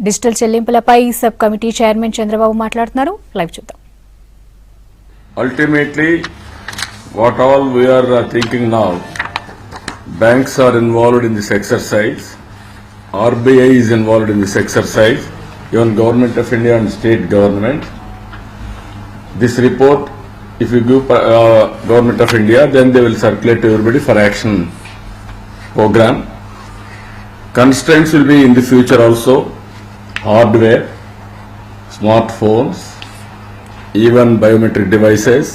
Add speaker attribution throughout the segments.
Speaker 1: Digital చెల్లింపులపై sub committee chairman Chandrababu మాట్లాడుతున్నారు. Live చూద్దాం.
Speaker 2: Ultimately, what all we are thinking now, banks are involved in this exercise, RBI is involved in this exercise, even Government of India and state government. This report, if you give Government of India, then they will circulate to everybody for action program. Constraints will be in the future also, hardware, smartphones, even biometric devices,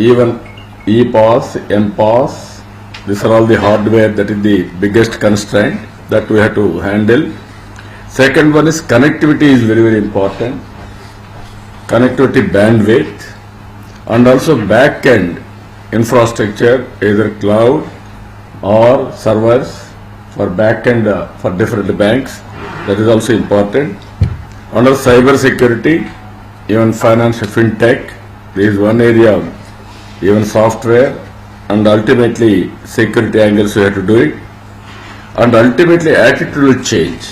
Speaker 2: even e-pass, m-pass. These are all the hardware that is the biggest constraint that we have to handle. Second one is connectivity is very, very important. Connectivity bandwidth and also back-end infrastructure, either cloud or servers for back-end for different banks. That is also important. Under cyber security, even financial fintech, there is one area, even software, and ultimately security angles we have to do it. And ultimately attitudinal change.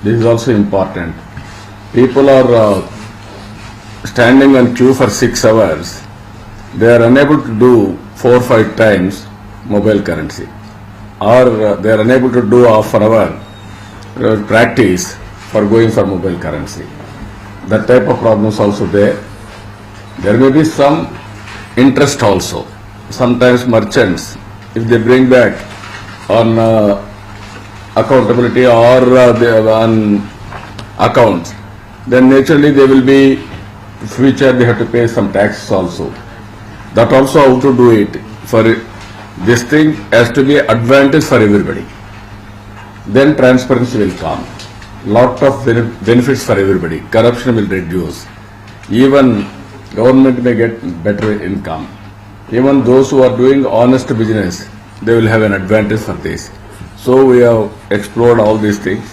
Speaker 2: This is also important. People are standing on queue for 6 hours. They are unable to do 4 or 5 times mobile currency. Or they are unable to do half an hour practice for going for mobile currency. That type of problems also there. There may be some interest also. Sometimes merchants, if they bring back on accountability or on accounts, then naturally they will be future they have to pay some taxes also. That also how to do it. For this thing has to be advantage for everybody. Then transparency will come. Lot of benefits for everybody. Corruption will reduce. Even government may get better income. Even those who are doing honest business, they will have an advantage for this. So we have explored all these things.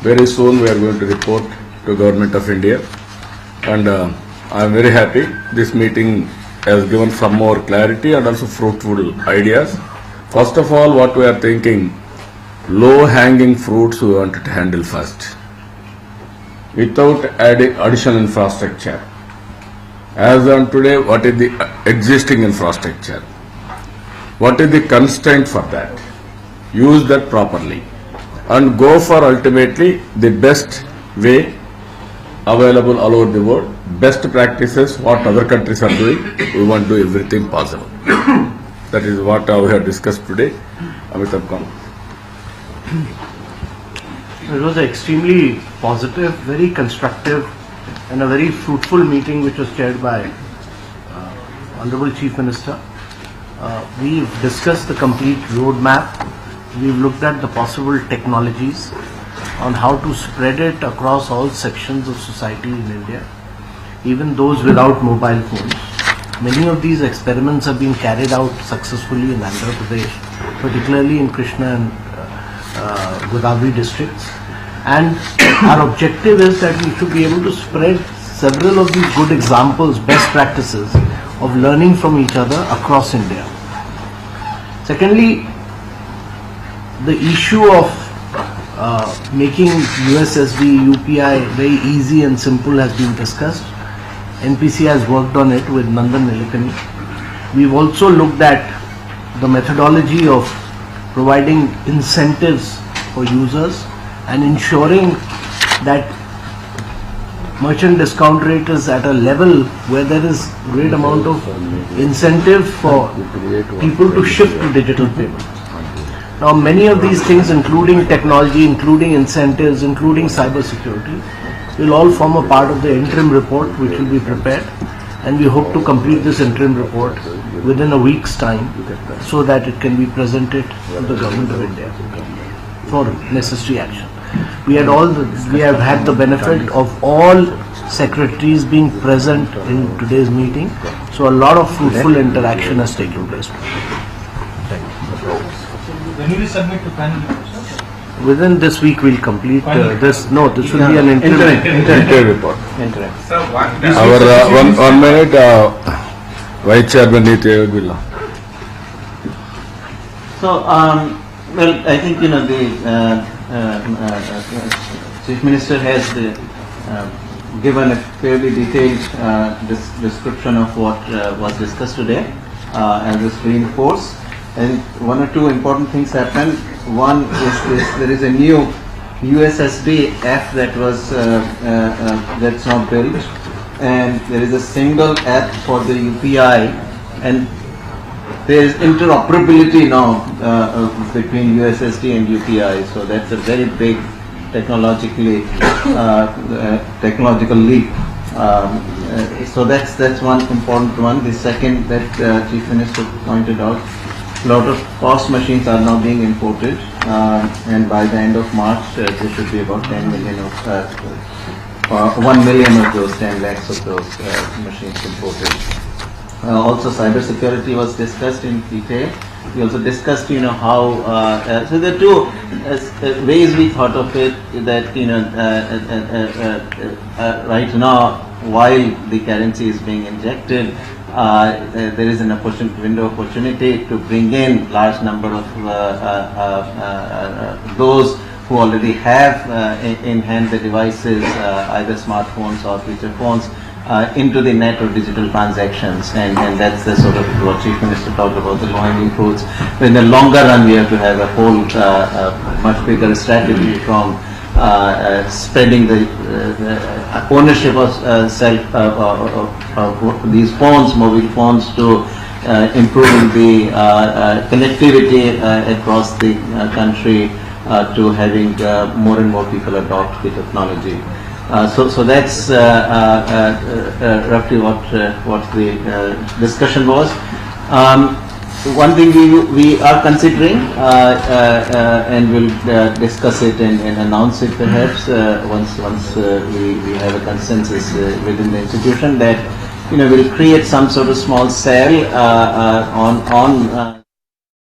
Speaker 2: Very soon we are going to report to Government of India. And I am very happy. This meeting has given some more clarity and also fruitful ideas. First of all, what we are thinking, low-hanging fruits we wanted to handle first, without adding additional infrastructure. As on today, what is the existing infrastructure? What is the constraint for that? Use that properly and go for ultimately the best way available all over the world. Best practices, what other countries are doing, we want to do everything possible. That is what we have discussed today. Amitabh Khan.
Speaker 3: It was an extremely positive, very constructive and a very fruitful meeting which was chaired by Honorable Chief Minister. We've discussed the complete roadmap. We've looked at the possible technologies on how to spread it across all sections of society in India, even those without mobile phones. Many of these experiments have been carried out successfully in Andhra Pradesh, particularly in Krishna and Godavari districts. And our objective is that we should be able to spread several of these good examples, best practices of learning from each other across India. Secondly, the issue of making USSD, UPI very easy and simple has been discussed. NPC has worked on it with Nandan Nilekani. We've also looked at the methodology of providing incentives for users and ensuring that merchant discount rate is at a level where there is great amount of incentive for people to shift to digital payment. Now many of these things, including technology, including incentives, including cyber security, will all form a part of the interim report which will be prepared, and we hope to complete this interim report within a week's time so that it can be presented to the Government of India for necessary action. We have had the benefit of all secretaries being present in today's meeting, so a lot of fruitful interaction has taken place.
Speaker 4: When will you submit to panel?
Speaker 3: Within this week we'll complete this. No, this will be an interim report.
Speaker 4: Interim. Sir,
Speaker 2: Our one minute, Vice Chairman Niti Villa.
Speaker 5: So, well, I think the Chief Minister has given a fairly detailed description of what was discussed today, and just reinforce. And one or two important things happened. One is this: there is a new USSD app that was that's now built, and there is a single app for the UPI, and there is interoperability now between USSD and UPI. So that's a very big technological leap. So that's one important one. The second that Chief Minister pointed out, a lot of POS machines are now being imported, and by the end of March there should be about 10 million of 1 million of those, 10 lakhs of those machines imported. Also, cybersecurity was discussed in detail. We also discussed, how. So there are two ways we thought of it. That right now, while the currency is being injected, there is an window of opportunity to bring in large number of those who already have in hand the devices, either smartphones or feature phones, into the net or digital transactions, and that's the sort of what Chief Minister talked about, the low-hanging fruits. But in the longer run, we have to have a whole much bigger strategy from spreading the ownership of these phones, mobile phones, to improving the connectivity across the country, to having more and more people adopt the technology. So that's roughly what the discussion was. One thing we are considering, and we'll discuss it and announce it perhaps once we have a consensus within the institution, that we'll create some sort of small cell on